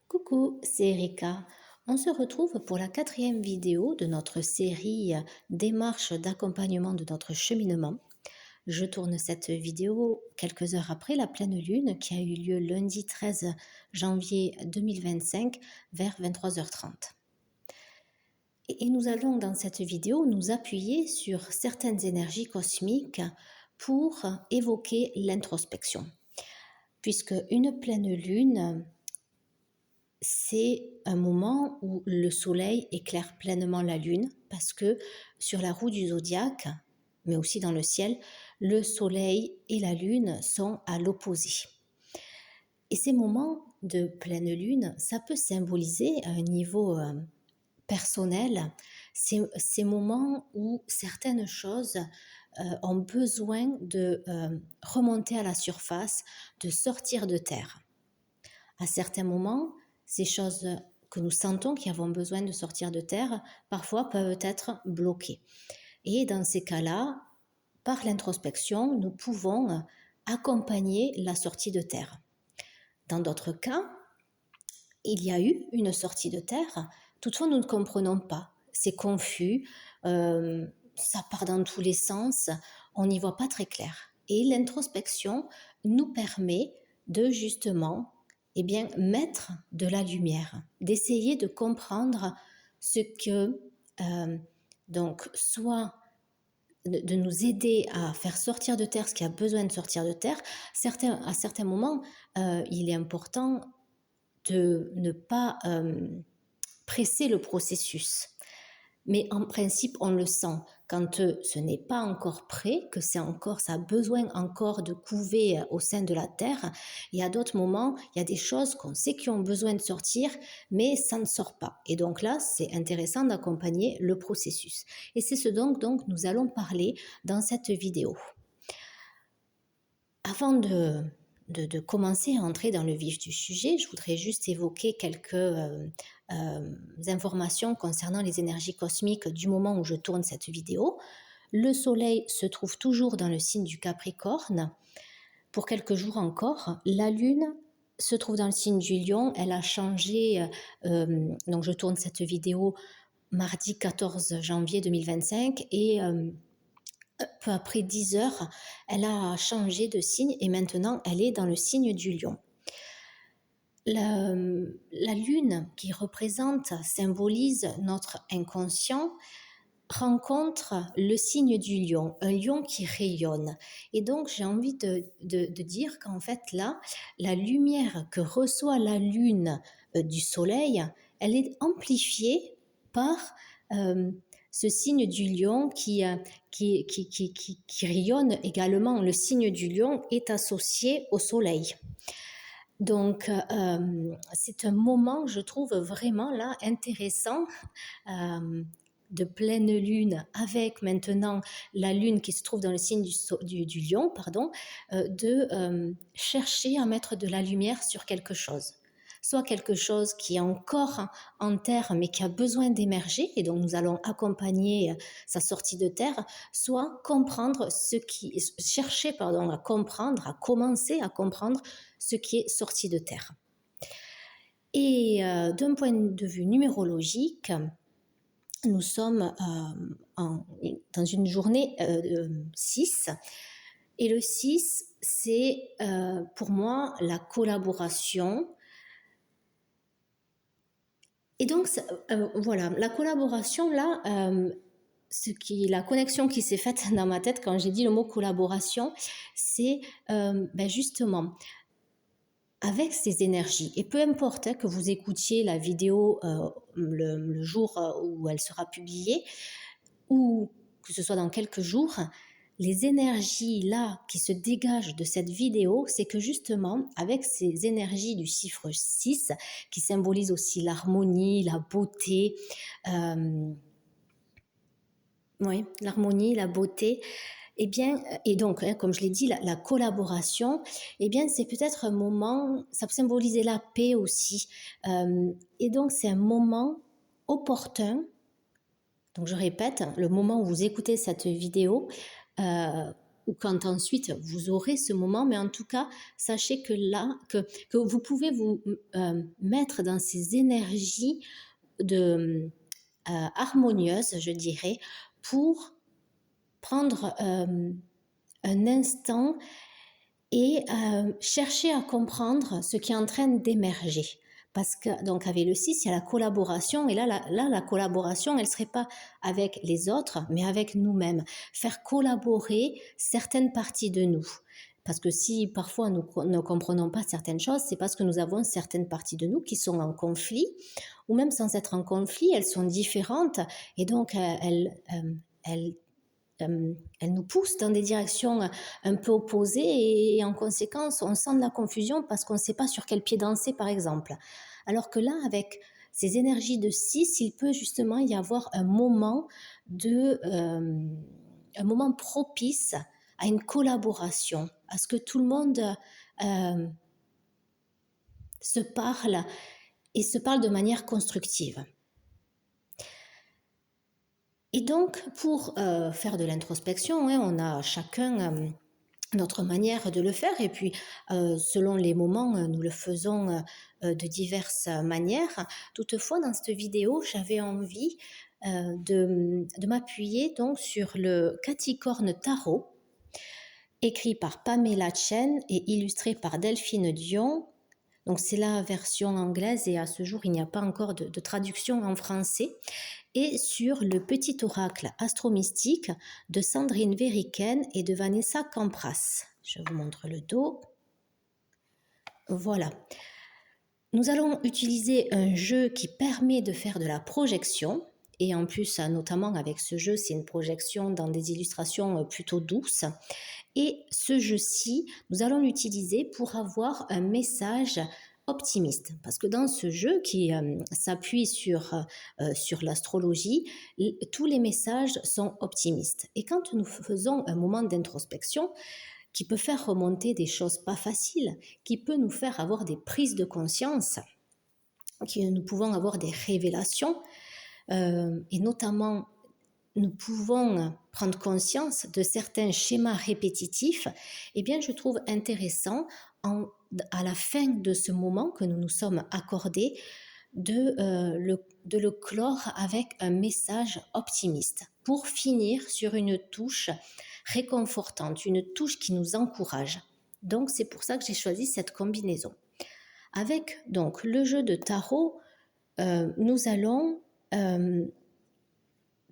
Coucou, c'est Erika. On se retrouve pour la quatrième vidéo de notre série Démarche d'accompagnement de notre cheminement. Je tourne cette vidéo quelques heures après la pleine lune qui a eu lieu lundi 13 janvier 2025 vers 23h30. Et nous allons dans cette vidéo nous appuyer sur certaines énergies cosmiques pour évoquer l'introspection. Puisque une pleine lune, c'est un moment où le soleil éclaire pleinement la lune parce que sur la roue du zodiaque, mais aussi dans le ciel, le soleil et la lune sont à l'opposé. Et ces moments de pleine lune, ça peut symboliser à un niveau personnel ces moments où certaines choses ont besoin de remonter à la surface, de sortir de terre. À certains moments, ces choses que nous sentons qui avons besoin de sortir de terre, parfois peuvent être bloquées. Et dans ces cas-là, par l'introspection, nous pouvons accompagner la sortie de terre. Dans d'autres cas, il y a eu une sortie de terre, toutefois nous ne comprenons pas. C'est confus, ça part dans tous les sens, on n'y voit pas très clair. Et l'introspection nous permet de justement mettre de la lumière, d'essayer de comprendre ce que, soit de nous aider à faire sortir de terre ce qui a besoin de sortir de terre. À certains moments, il est important de ne pas presser le processus. Mais en principe, on le sent quand ce n'est pas encore prêt, que ça a besoin encore de couver au sein de la terre. Il y a d'autres moments, il y a des choses qu'on sait qui ont besoin de sortir, mais ça ne sort pas. Et donc là, c'est intéressant d'accompagner le processus. Et c'est ce dont donc nous allons parler dans cette vidéo. Avant de commencer à entrer dans le vif du sujet, je voudrais juste évoquer quelques informations concernant les énergies cosmiques du moment où je tourne cette vidéo. Le Soleil se trouve toujours dans le signe du Capricorne pour quelques jours encore. La Lune se trouve dans le signe du Lion. Elle a changé, donc je tourne cette vidéo mardi 14 janvier 2025 et peu après 10 heures, elle a changé de signe et maintenant elle est dans le signe du Lion. La lune qui symbolise notre inconscient rencontre le signe du lion, un lion qui rayonne. Et donc j'ai envie de dire qu'en fait là, la lumière que reçoit la lune du soleil, elle est amplifiée par ce signe du lion qui rayonne également. Le signe du lion est associé au soleil. Donc, c'est un moment, je trouve, vraiment là intéressant de pleine lune avec maintenant la lune qui se trouve dans le signe du lion, de chercher à mettre de la lumière sur quelque chose. Soit quelque chose qui est encore en terre mais qui a besoin d'émerger et donc nous allons accompagner sa sortie de terre, soit chercher à comprendre, à commencer à comprendre ce qui est sorti de terre. Et d'un point de vue numérologique, nous sommes dans une journée 6 et le 6 c'est pour moi la collaboration. Et donc, voilà, la collaboration, là, la connexion qui s'est faite dans ma tête quand j'ai dit le mot collaboration, c'est justement avec ces énergies. Et peu importe que vous écoutiez la vidéo le jour où elle sera publiée, ou que ce soit dans quelques jours, les énergies là qui se dégagent de cette vidéo, c'est que justement, avec ces énergies du chiffre 6, qui symbolisent aussi l'harmonie, la beauté, l'harmonie, la beauté, et donc, comme je l'ai dit, la collaboration, c'est peut-être un moment, ça peut symboliser la paix aussi, et donc c'est un moment opportun. Donc je répète, le moment où vous écoutez cette vidéo, ou quand ensuite vous aurez ce moment, mais en tout cas, sachez que là, que vous pouvez vous mettre dans ces énergies harmonieuses, je dirais, pour prendre un instant et chercher à comprendre ce qui est en train d'émerger. Parce que, donc, avec le 6, il y a la collaboration, et là, la collaboration, elle ne serait pas avec les autres, mais avec nous-mêmes. Faire collaborer certaines parties de nous. Parce que si parfois nous ne comprenons pas certaines choses, c'est parce que nous avons certaines parties de nous qui sont en conflit, ou même sans être en conflit, elles sont différentes, et donc elles nous pousse dans des directions un peu opposées et en conséquence, on sent de la confusion parce qu'on ne sait pas sur quel pied danser, par exemple. Alors que là, avec ces énergies de 6, il peut justement y avoir un moment propice à une collaboration, à ce que tout le monde se parle et se parle de manière constructive. Et donc, pour faire de l'introspection, on a chacun notre manière de le faire, et puis selon les moments, nous le faisons de diverses manières. Toutefois, dans cette vidéo, j'avais envie de m'appuyer donc sur le Caticorne Tarot, écrit par Pamela Chen et illustré par Delphine Dion. Donc c'est la version anglaise et à ce jour, il n'y a pas encore de traduction en français. Et sur le petit oracle astromystique de Sandrine Veriken et de Vanessa Campras. Je vous montre le dos. Voilà. Nous allons utiliser un jeu qui permet de faire de la projection. Et en plus, notamment avec ce jeu, c'est une projection dans des illustrations plutôt douces. Et ce jeu-ci, nous allons l'utiliser pour avoir un message optimiste. Parce que dans ce jeu qui s'appuie sur l'astrologie, tous les messages sont optimistes. Et quand nous faisons un moment d'introspection, qui peut faire remonter des choses pas faciles, qui peut nous faire avoir des prises de conscience, nous pouvons avoir des révélations, et notamment nous pouvons prendre conscience de certains schémas répétitifs, eh bien je trouve intéressant à la fin de ce moment que nous nous sommes accordés de le clore avec un message optimiste pour finir sur une touche réconfortante, une touche qui nous encourage. Donc c'est pour ça que j'ai choisi cette combinaison. Avec donc le jeu de tarot, nous allons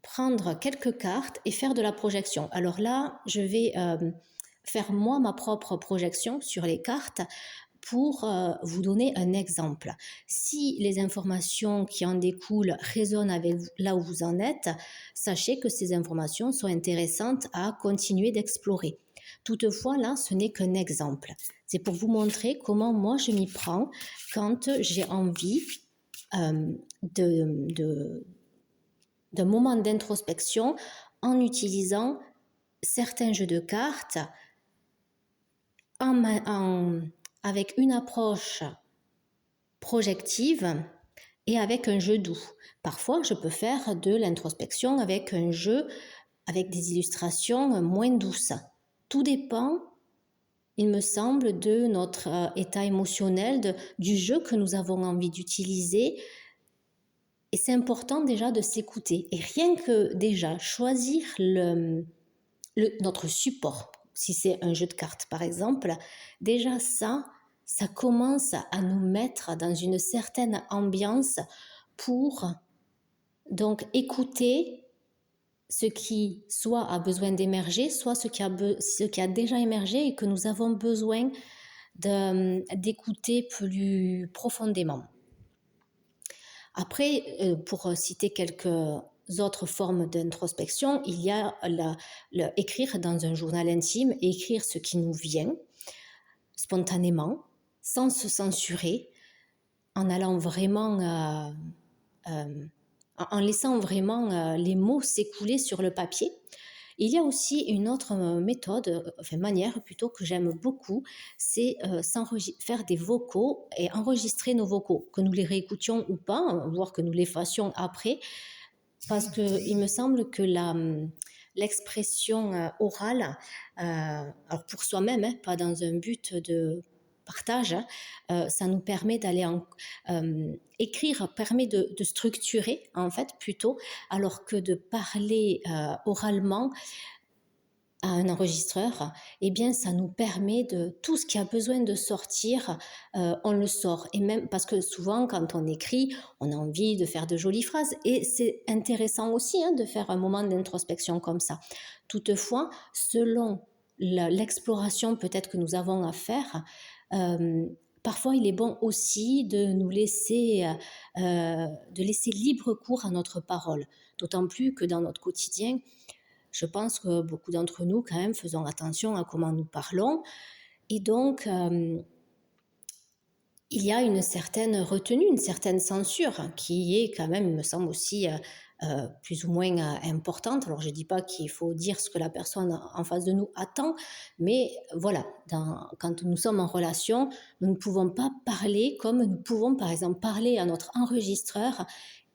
prendre quelques cartes et faire de la projection. Alors là, je vais faire moi ma propre projection sur les cartes pour vous donner un exemple. Si les informations qui en découlent résonnent avec là où vous en êtes, sachez que ces informations sont intéressantes à continuer d'explorer. Toutefois, là, ce n'est qu'un exemple. C'est pour vous montrer comment moi je m'y prends quand j'ai envie d'un moment d'introspection en utilisant certains jeux de cartes avec une approche projective et avec un jeu doux. Parfois, je peux faire de l'introspection avec un jeu avec des illustrations moins douces. Tout dépend, il me semble, de notre état émotionnel, du jeu que nous avons envie d'utiliser. Et c'est important déjà de s'écouter. Et rien que déjà choisir notre support, si c'est un jeu de cartes par exemple, déjà ça commence à nous mettre dans une certaine ambiance pour donc écouter ce qui soit a besoin d'émerger, soit ce qui a déjà émergé et que nous avons besoin d'écouter plus profondément. Après, pour citer quelques autres formes d'introspection, il y a écrire dans un journal intime, écrire ce qui nous vient spontanément, sans se censurer, en allant vraiment, en laissant vraiment les mots s'écouler sur le papier. Il y a aussi une autre manière plutôt que j'aime beaucoup, c'est faire des vocaux et enregistrer nos vocaux, que nous les réécoutions ou pas, voire que nous les fassions après, parce qu'il me semble que l'expression orale, alors pour soi-même, hein, pas dans un but de partage, hein, ça nous permet d'aller écrire permet de structurer en fait plutôt, alors que de parler oralement à un enregistreur, eh bien, ça nous permet de tout ce qui a besoin de sortir, on le sort. Et même parce que souvent, quand on écrit, on a envie de faire de jolies phrases, et c'est intéressant aussi hein, de faire un moment d'introspection comme ça. Toutefois, selon l'exploration peut-être que nous avons à faire, parfois il est bon aussi de nous laisser libre cours à notre parole. D'autant plus que dans notre quotidien, je pense que beaucoup d'entre nous, quand même, faisons attention à comment nous parlons. Et donc, il y a une certaine retenue, une certaine censure qui est quand même, il me semble aussi, plus ou moins importante. Alors, je ne dis pas qu'il faut dire ce que la personne en face de nous attend, mais voilà, quand nous sommes en relation, nous ne pouvons pas parler comme nous pouvons, par exemple, parler à notre enregistreur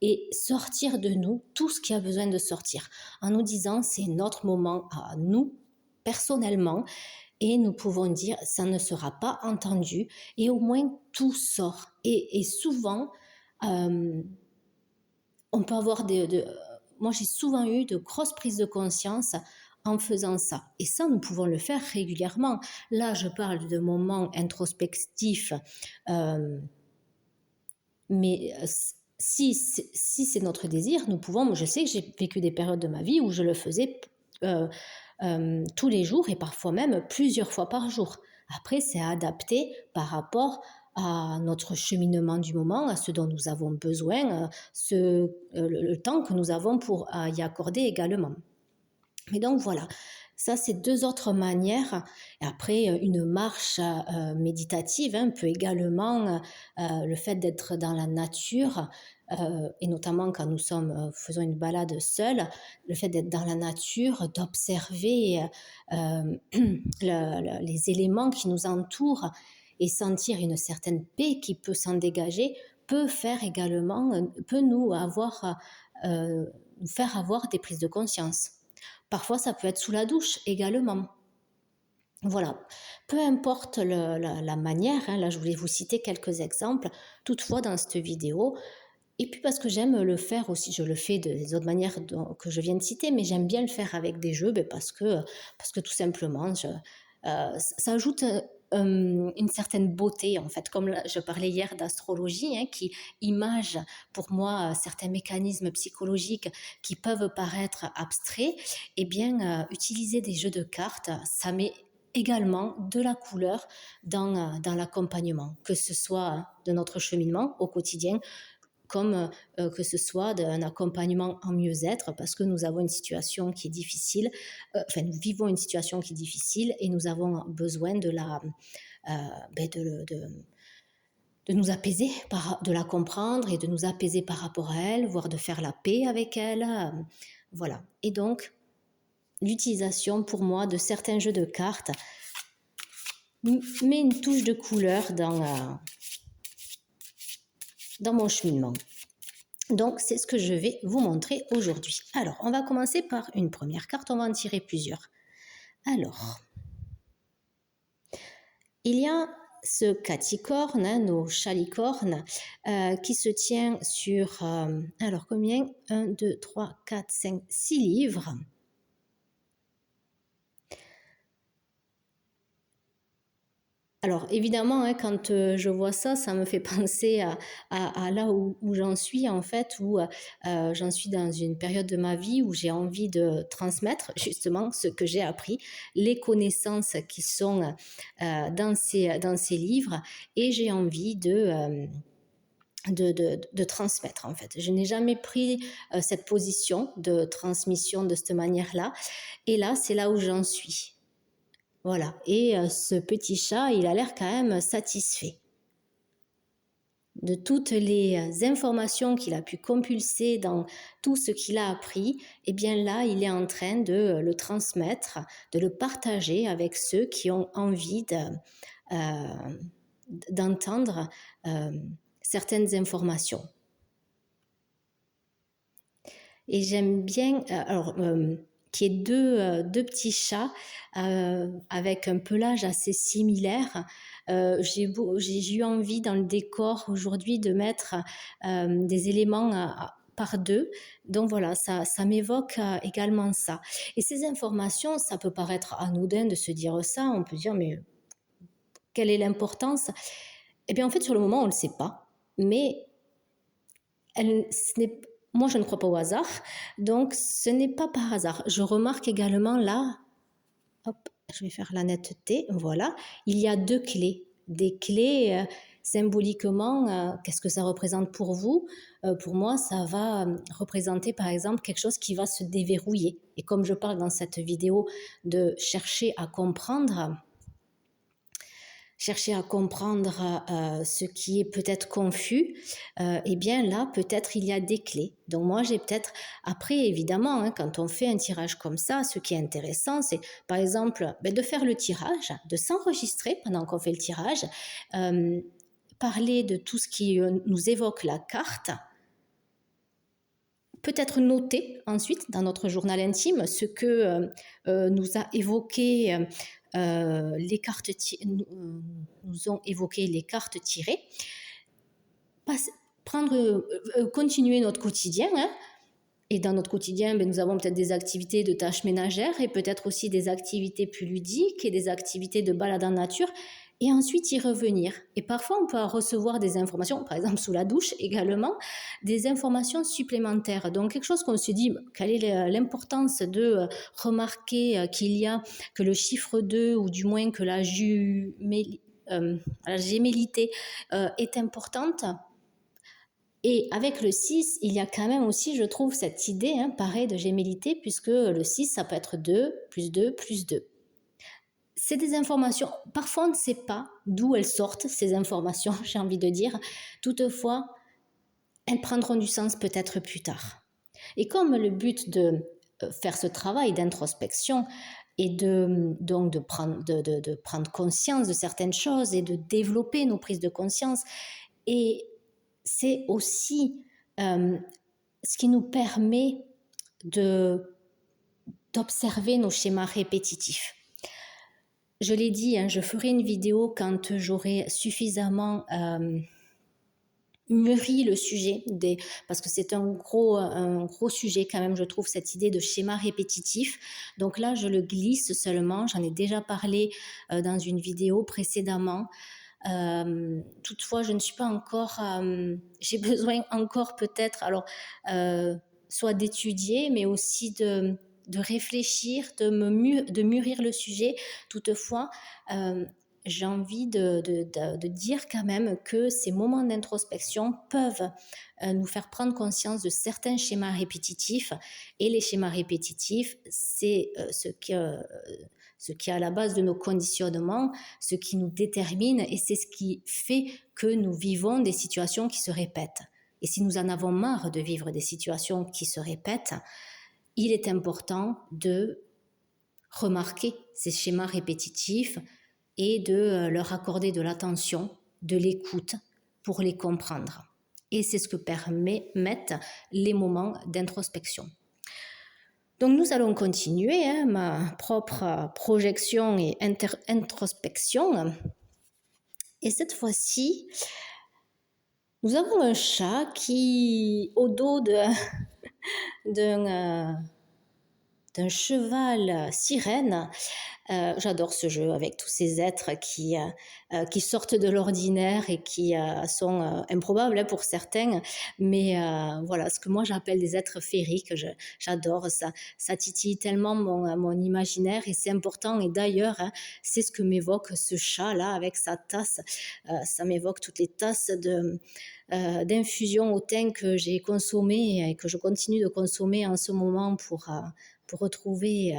et sortir de nous tout ce qui a besoin de sortir, en nous disant c'est notre moment à nous, personnellement, et nous pouvons dire ça ne sera pas entendu, et au moins tout sort. Et souvent, on peut avoir moi j'ai souvent eu de grosses prises de conscience en faisant ça. Et ça, nous pouvons le faire régulièrement. Là, je parle de moments introspectifs, mais si c'est notre désir, nous pouvons, je sais que j'ai vécu des périodes de ma vie où je le faisais tous les jours et parfois même plusieurs fois par jour. Après, c'est adapté par rapport à notre cheminement du moment, à ce dont nous avons besoin, le temps que nous avons pour y accorder également. Mais donc voilà, ça c'est deux autres manières. Et après, une marche méditative hein, peut également, le fait d'être dans la nature, et notamment quand nous faisons une balade seule, le fait d'être dans la nature, d'observer les éléments qui nous entourent et sentir une certaine paix qui peut s'en dégager, peut faire également, peut nous faire avoir des prises de conscience. Parfois, ça peut être sous la douche également. Voilà, peu importe la manière, hein, là je voulais vous citer quelques exemples, toutefois dans cette vidéo, et puis parce que j'aime le faire aussi, je le fais des autres manières que je viens de citer, mais j'aime bien le faire avec des jeux parce que tout simplement, ça ajoute une certaine beauté en fait, comme je parlais hier d'astrologie, hein, qui image pour moi certains mécanismes psychologiques qui peuvent paraître abstraits, et bien utiliser des jeux de cartes, ça met également de la couleur dans l'accompagnement, que ce soit de notre cheminement au quotidien, comme que ce soit d'un accompagnement en mieux-être, parce que nous avons une situation qui est difficile, nous vivons une situation qui est difficile et nous avons besoin de nous apaiser, de la comprendre et de nous apaiser par rapport à elle, voire de faire la paix avec elle. Voilà. Et donc, l'utilisation pour moi de certains jeux de cartes met une touche de couleur dans mon cheminement. Donc, c'est ce que je vais vous montrer aujourd'hui. Alors, on va commencer par une première carte, on va en tirer plusieurs. Alors, il y a ce caticorne, hein, nos chalicornes, qui se tient sur, alors combien 1, 2, 3, 4, 5, 6 livres. Alors évidemment, hein, quand je vois ça, ça me fait penser à là où j'en suis en fait, où j'en suis dans une période de ma vie où j'ai envie de transmettre justement ce que j'ai appris, les connaissances qui sont dans ces livres, et j'ai envie de transmettre en fait. Je n'ai jamais pris cette position de transmission de cette manière-là, et là, c'est là où j'en suis. Voilà, et ce petit chat, il a l'air quand même satisfait de toutes les informations qu'il a pu compulser dans tout ce qu'il a appris. Et bien là, il est en train de le transmettre, de le partager avec ceux qui ont envie d'entendre certaines informations. Et j'aime bien, qui est deux petits chats avec un pelage assez similaire. J'ai eu envie dans le décor aujourd'hui de mettre des éléments par deux. Donc voilà, ça m'évoque également ça. Et ces informations, ça peut paraître anodin de se dire ça. On peut dire, mais quelle est l'importance? Eh bien, en fait, sur le moment, on ne le sait pas. Mais moi, je ne crois pas au hasard. Donc, ce n'est pas par hasard. Je remarque également là, hop, je vais faire la netteté, voilà, il y a deux clés. Des clés, symboliquement, qu'est-ce que ça représente pour vous? Pour moi, ça va représenter par exemple quelque chose qui va se déverrouiller. Et comme je parle dans cette vidéo de chercher à comprendre ce qui est peut-être confus, eh bien là, peut-être il y a des clés. Donc moi, j'ai peut-être... Après, évidemment, hein, quand on fait un tirage comme ça, ce qui est intéressant, c'est par exemple de faire le tirage, de s'enregistrer pendant qu'on fait le tirage, parler de tout ce qui nous évoque la carte, peut-être noter ensuite dans notre journal intime ce que nous a évoqué nous ont évoqué les cartes tirées, continuer notre quotidien, hein. Et dans notre quotidien, nous avons peut-être des activités de tâches ménagères et peut-être aussi des activités plus ludiques et des activités de balade en nature, et ensuite y revenir. Et parfois, on peut recevoir des informations, par exemple sous la douche également, des informations supplémentaires. Donc, quelque chose qu'on se dit, quelle est l'importance de remarquer que le chiffre 2, ou du moins que la gémellité est importante. Et avec le 6, il y a quand même aussi, je trouve, cette idée, pareil, de gémellité, puisque le 6, ça peut être 2, plus 2, plus 2. C'est des informations, parfois on ne sait pas d'où elles sortent, ces informations, j'ai envie de dire. Toutefois, elles prendront du sens peut-être plus tard. Et comme le but de faire ce travail d'introspection est de prendre conscience de certaines choses et de développer nos prises de conscience, et c'est aussi ce qui nous permet d'observer nos schémas répétitifs. Je l'ai dit, je ferai une vidéo quand j'aurai suffisamment mûri le sujet, parce que c'est un gros sujet quand même, je trouve, cette idée de schéma répétitif. Donc là, je le glisse seulement, j'en ai déjà parlé dans une vidéo précédemment. Toutefois, je ne suis pas encore... j'ai besoin encore peut-être, soit d'étudier, mais aussi de réfléchir, de mûrir le sujet. Toutefois, j'ai envie de dire quand même que ces moments d'introspection peuvent nous faire prendre conscience de certains schémas répétitifs. Et les schémas répétitifs, c'est ce qui est à la base de nos conditionnements, ce qui nous détermine, et c'est ce qui fait que nous vivons des situations qui se répètent. Et si nous en avons marre de vivre des situations qui se répètent, il est important de remarquer ces schémas répétitifs et de leur accorder de l'attention, de l'écoute pour les comprendre. Et c'est ce que permettent les moments d'introspection. Donc nous allons continuer ma propre projection et introspection. Et cette fois-ci, nous avons un chat qui, au dos d'un cheval sirène. J'adore ce jeu avec tous ces êtres qui sortent de l'ordinaire et qui sont improbables pour certains, mais voilà, ce que moi j'appelle des êtres féeriques, j'adore ça. Ça titille tellement mon imaginaire, et c'est important. Et d'ailleurs, c'est ce que m'évoque ce chat-là avec sa tasse. Ça m'évoque toutes les tasses d'infusion au thym que j'ai consommées et que je continue de consommer en ce moment pour retrouver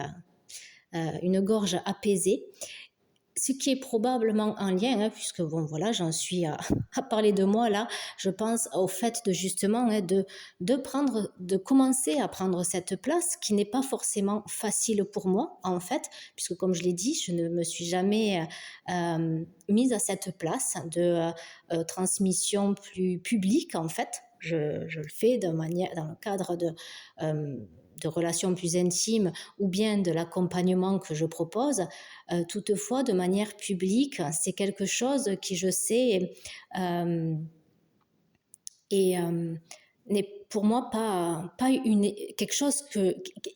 une gorge apaisée, ce qui est probablement en lien, puisque bon voilà, j'en suis à parler de moi là. Je pense au fait de justement de commencer à prendre cette place qui n'est pas forcément facile pour moi en fait, puisque comme je l'ai dit, je ne me suis jamais mise à cette place de transmission plus publique en fait. Je le fais dans le cadre de de relations plus intimes ou bien de l'accompagnement que je propose. Toutefois, de manière publique, c'est quelque chose qui, je sais, et n'est pour moi pas quelque chose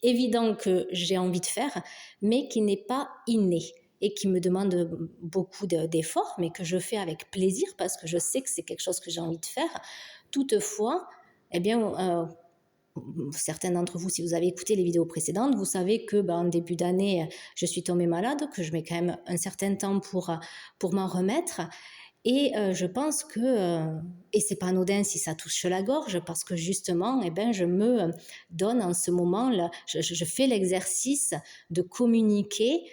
évident que j'ai envie de faire, mais qui n'est pas inné et qui me demande beaucoup d'efforts, mais que je fais avec plaisir parce que je sais que c'est quelque chose que j'ai envie de faire. Toutefois, eh bien, certains d'entre vous, si vous avez écouté les vidéos précédentes, vous savez que en début d'année, je suis tombée malade, que je mets quand même un certain temps pour m'en remettre. Et je pense que, et c'est pas anodin si ça touche la gorge, parce que justement, je me donne en ce moment, je fais l'exercice de communiquer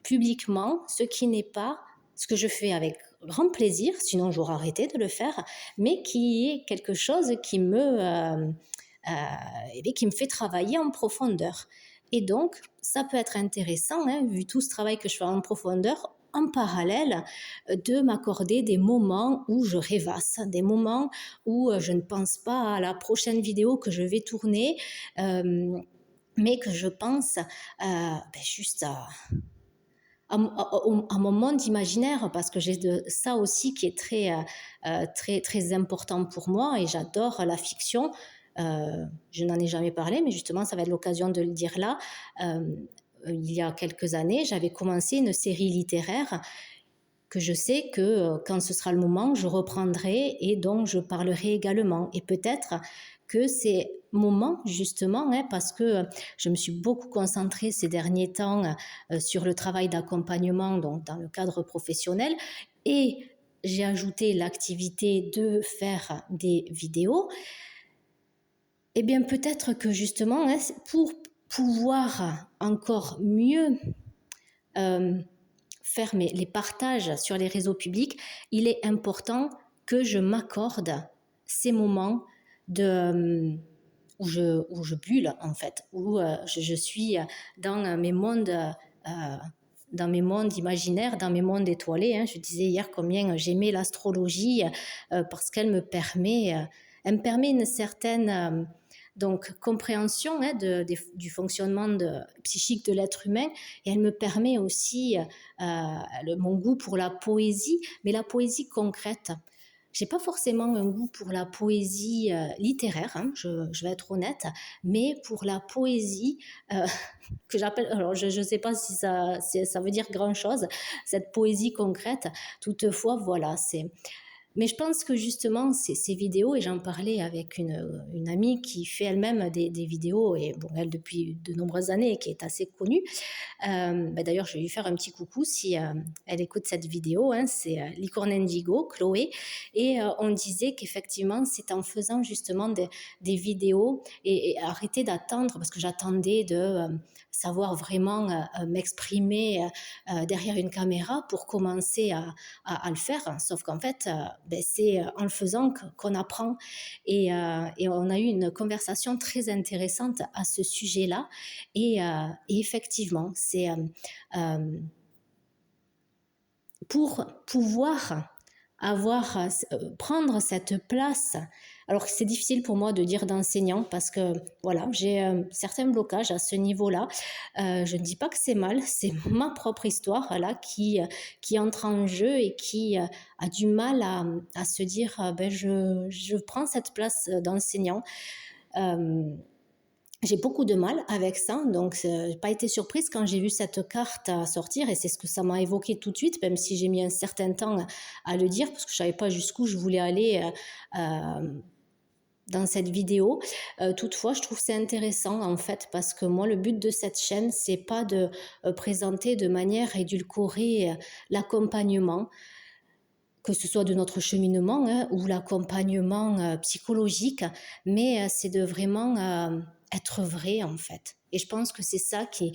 publiquement ce qui n'est pas ce que je fais avec grand plaisir, sinon j'aurais arrêté de le faire, mais qui est quelque chose qui me fait travailler en profondeur. Et donc, ça peut être intéressant, vu tout ce travail que je fais en profondeur, en parallèle, de m'accorder des moments où je rêvasse, des moments où je ne pense pas à la prochaine vidéo que je vais tourner, mais que je pense juste à mon monde imaginaire, parce que j'ai ça aussi qui est très, très important pour moi, et j'adore la fiction. Je n'en ai jamais parlé, mais justement, ça va être l'occasion de le dire là. Il y a quelques années, j'avais commencé une série littéraire que je sais que quand ce sera le moment, je reprendrai et dont je parlerai également. Et peut-être que ces moments, justement, parce que je me suis beaucoup concentrée ces derniers temps sur le travail d'accompagnement, donc dans le cadre professionnel, et j'ai ajouté l'activité de faire des vidéos. Eh bien, peut-être que justement, pour pouvoir encore mieux faire les partages sur les réseaux publics, il est important que je m'accorde ces moments où je bulle, en fait, où je suis dans mes mondes imaginaires, dans mes mondes étoilés. Je disais hier combien j'aimais l'astrologie parce qu'elle me permet une certaine donc compréhension du fonctionnement psychique de l'être humain, et elle me permet aussi mon goût pour la poésie, mais la poésie concrète. J'ai pas forcément un goût pour la poésie littéraire, je vais être honnête, mais pour la poésie que j'appelle, alors je ne sais pas si ça veut dire grand chose, cette poésie concrète. Toutefois, voilà, mais je pense que justement, ces vidéos, et j'en parlais avec une amie qui fait elle-même des vidéos, et bon, elle depuis de nombreuses années, qui est assez connue. D'ailleurs, je vais lui faire un petit coucou si elle écoute cette vidéo. C'est Licorne Indigo, Chloé. Et on disait qu'effectivement, c'est en faisant justement des vidéos et arrêter d'attendre, parce que j'attendais de savoir vraiment m'exprimer derrière une caméra pour commencer à le faire. Sauf qu'en fait, c'est en le faisant qu'on apprend. Et on a eu une conversation très intéressante à ce sujet-là. Et effectivement, c'est pour pouvoir prendre cette place. Alors c'est difficile pour moi de dire d'enseignant, parce que voilà, j'ai certains blocages à ce niveau-là. Je ne dis pas que c'est mal, c'est ma propre histoire là qui entre en jeu, et qui a du mal à se dire je prends cette place d'enseignant. J'ai beaucoup de mal avec ça, donc je n'ai pas été surprise quand j'ai vu cette carte sortir, et c'est ce que ça m'a évoqué tout de suite, même si j'ai mis un certain temps à le dire, parce que je ne savais pas jusqu'où je voulais aller dans cette vidéo. Toutefois, je trouve c'est intéressant, en fait, parce que moi, le but de cette chaîne, c'est pas de présenter de manière édulcorée l'accompagnement, que ce soit de notre cheminement ou l'accompagnement psychologique, mais c'est de vraiment être vrai, en fait. Et je pense que c'est ça qui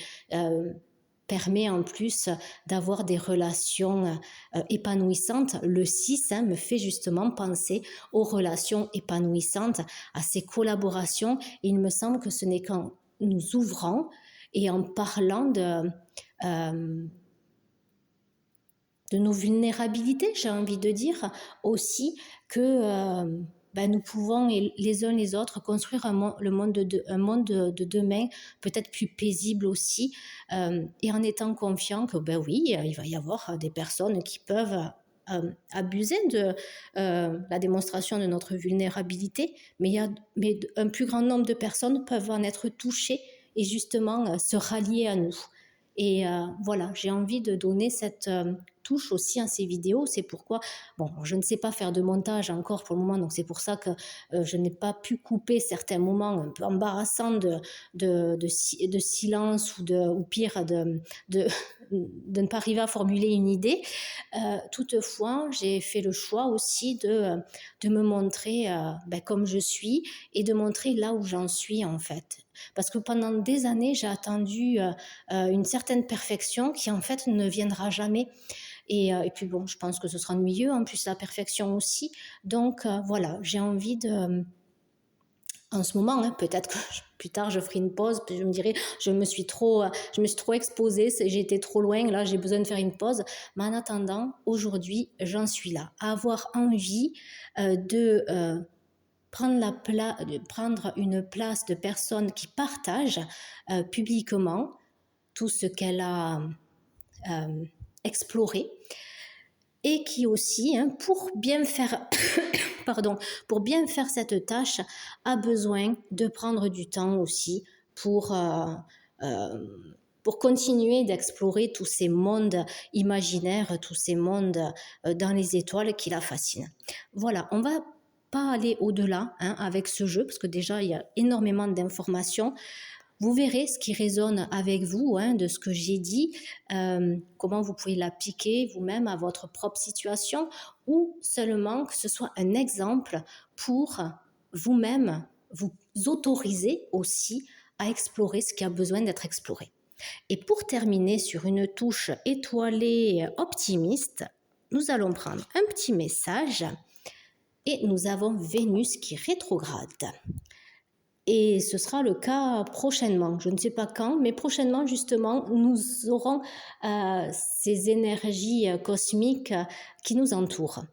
permet en plus d'avoir des relations épanouissantes. Le 6 me fait justement penser aux relations épanouissantes, à ces collaborations. Et il me semble que ce n'est qu'en nous ouvrant et en parlant de nos vulnérabilités, j'ai envie de dire, aussi, que ben, nous pouvons les uns les autres construire un monde de demain peut-être plus paisible aussi, et en étant confiant que ben oui, il va y avoir des personnes qui peuvent abuser de la démonstration de notre vulnérabilité, mais un plus grand nombre de personnes peuvent en être touchées et justement se rallier à nous. Et voilà, j'ai envie de donner cette touche aussi à ces vidéos. C'est pourquoi, bon, je ne sais pas faire de montage encore pour le moment, donc c'est pour ça que je n'ai pas pu couper certains moments un peu embarrassants de silence ou pire de, de ne pas arriver à formuler une idée. Toutefois, j'ai fait le choix aussi de me montrer comme je suis et de montrer là où j'en suis en fait. Parce que pendant des années, j'ai attendu une certaine perfection qui en fait ne viendra jamais. Et puis bon, je pense que ce sera ennuyeux, en plus la perfection aussi. Donc voilà, j'ai envie en ce moment, hein, peut-être que plus tard je ferai une pause, puis je me dirai je me suis trop exposée, j'ai été trop loin, là j'ai besoin de faire une pause. Mais en attendant, aujourd'hui, j'en suis là, à avoir envie de prendre une place de personne qui partage publiquement tout ce qu'elle a exploré et qui aussi, hein, pour bien faire cette tâche, a besoin de prendre du temps aussi pour continuer d'explorer tous ces mondes imaginaires, tous ces mondes dans les étoiles qui la fascinent. Voilà, on va pas aller au-delà avec ce jeu, parce que déjà, il y a énormément d'informations. Vous verrez ce qui résonne avec vous de ce que j'ai dit, comment vous pouvez l'appliquer vous-même à votre propre situation, ou seulement que ce soit un exemple pour vous-même vous autoriser aussi à explorer ce qui a besoin d'être exploré. Et pour terminer sur une touche étoilée optimiste, nous allons prendre un petit message et nous avons Vénus qui rétrograde. Et ce sera le cas prochainement, je ne sais pas quand, mais prochainement justement, nous aurons ces énergies cosmiques qui nous entourent.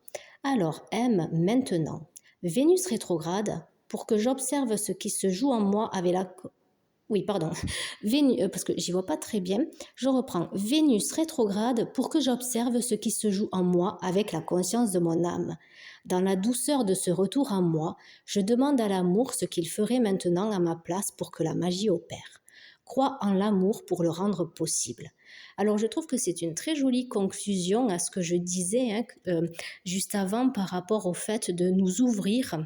Alors, M, maintenant, Vénus rétrograde, pour que j'observe ce qui se joue en moi avec la... Oui, pardon, parce que j'y vois pas très bien, je reprends. Vénus rétrograde pour que j'observe ce qui se joue en moi avec la conscience de mon âme. Dans la douceur de ce retour en moi, je demande à l'amour ce qu'il ferait maintenant à ma place pour que la magie opère. Crois en l'amour pour le rendre possible. Alors je trouve que c'est une très jolie conclusion à ce que je disais juste avant par rapport au fait de nous ouvrir,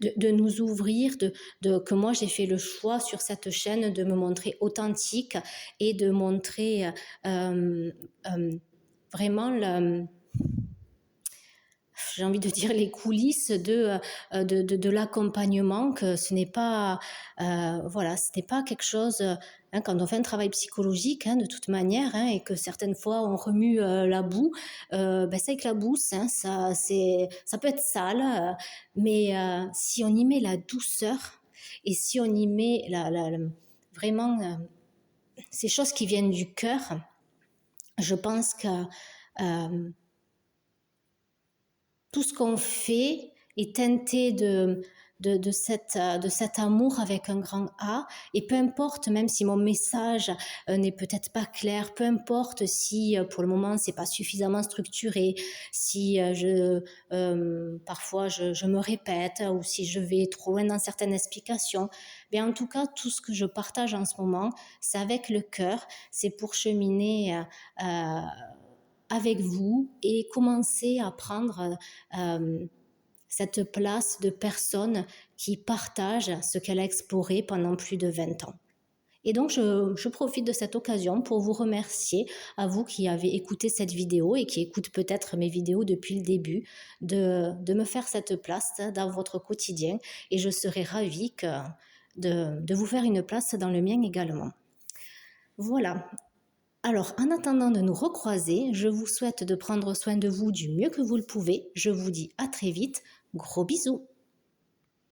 que moi j'ai fait le choix sur cette chaîne de me montrer authentique et de montrer vraiment j'ai envie de dire les coulisses de l'accompagnement, que ce n'est pas ce n'est pas quelque chose quand on fait un travail psychologique de toute manière et que certaines fois on remue la boue, c'est avec la boue ça peut être sale, mais si on y met la douceur et si on y met vraiment ces choses qui viennent du cœur, je pense que tout ce qu'on fait est teinté de cet amour avec un grand A, et peu importe, même si mon message n'est peut-être pas clair, peu importe si pour le moment c'est pas suffisamment structuré, si parfois je me répète ou si je vais trop loin dans certaines explications, mais en tout cas tout ce que je partage en ce moment, c'est avec le cœur, c'est pour cheminer avec vous et commencer à prendre cette place de personne qui partage ce qu'elle a exploré pendant plus de 20 ans. Et donc, je profite de cette occasion pour vous remercier, à vous qui avez écouté cette vidéo et qui écoutent peut-être mes vidéos depuis le début, de me faire cette place dans votre quotidien. Et je serai ravie de vous faire une place dans le mien également. Voilà. Alors, en attendant de nous recroiser, je vous souhaite de prendre soin de vous du mieux que vous le pouvez. Je vous dis à très vite. Gros bisous.